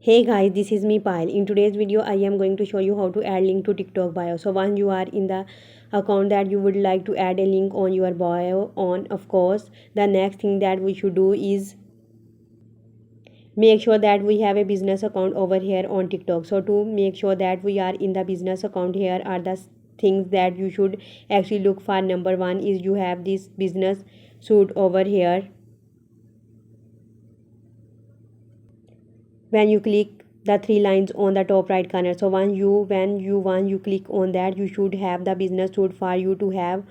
Hey guys, this is me Payal. In today's video, I am going to show you how to add link to TikTok bio. So once you are in the account that you would like to add a link on your bio on, of course, the next thing that we should do is make sure that we have a business account over here on TikTok. So to make sure that we are in the business account, here are the things that you should actually look for. Number one is you have this business suit over here. When you click the three lines on the top right corner, so when you click on that, you should have the business suit for you to have,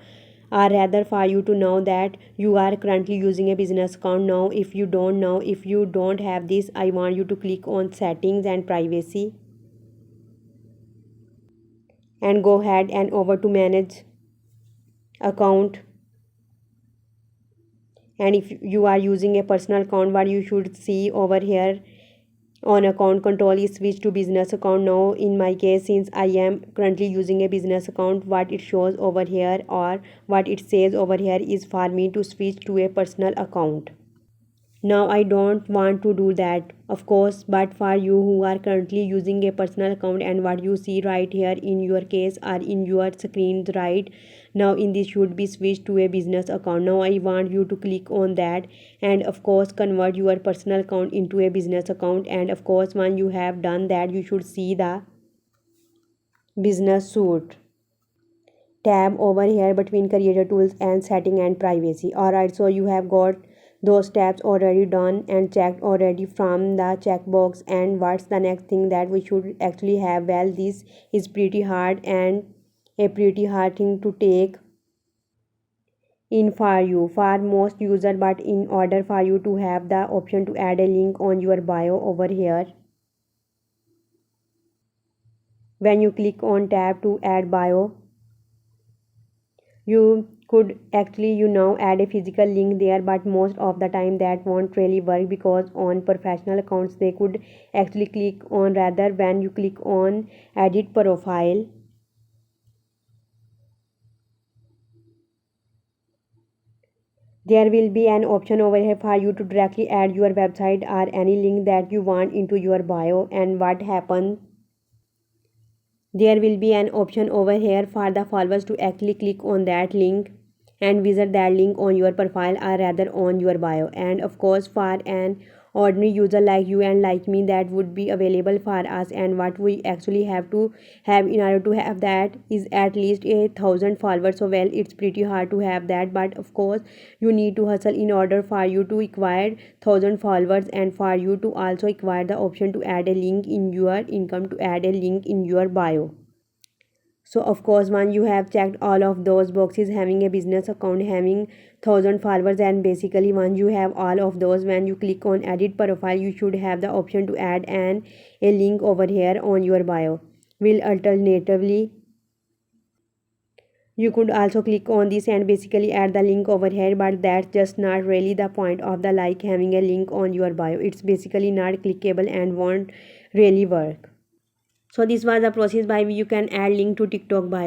or rather for you to know that you are currently using a business account. Now if you don't know, if you don't have this, I want you to click on settings and privacy and go ahead and over to manage account. And if you are using a personal account, what you should see over here on account control is switch to business account. Now in my case, since I am currently using a business account, what it shows over here or what it says over here is for me to switch to a personal account. Now I don't want to do that, of course, but for you who are currently using a personal account and what you see right here in your case or in your screen right now, in this should be switched to a business account. Now I want you to click on that and of course convert your personal account into a business account. And of course, when you have done that, you should see the business suite tab over here between creator tools and setting and privacy. Alright, so you have got those tabs already done and checked already from the checkbox. And what's the next thing that we should actually have? Well, this is pretty hard and a pretty hard thing to take in for you for most user, but in order for you to have the option to add a link on your bio over here, when you click on tab to add bio, you could actually add a physical link there, but most of the time that won't really work, because on professional accounts they could actually click on, rather when you click on edit profile, there will be an option over here for you to directly add your website or any link that you want into your bio. And what happens, there will be an option over here for the followers to actually click on that link and visit that link on your profile or rather on your bio. And of course, for an ordinary user like you and like me, that would be available for us. And what we actually have to have in order to have that is at least 1,000 followers. So well, it's pretty hard to have that, but of course you need to hustle in order for you to acquire 1,000 followers and for you to also acquire the option to add a link in your income, to add a link in your bio. So of course, when you have checked all of those boxes, having a business account, having 1,000 followers, and basically when you have all of those, when you click on edit profile, you should have the option to add a link over here on your bio. Will alternatively, you could also click on this and basically add the link over here, but that's just not really the point of the like having a link on your bio. It's basically not clickable and won't really work. So this was the process by which you can add link to TikTok bio.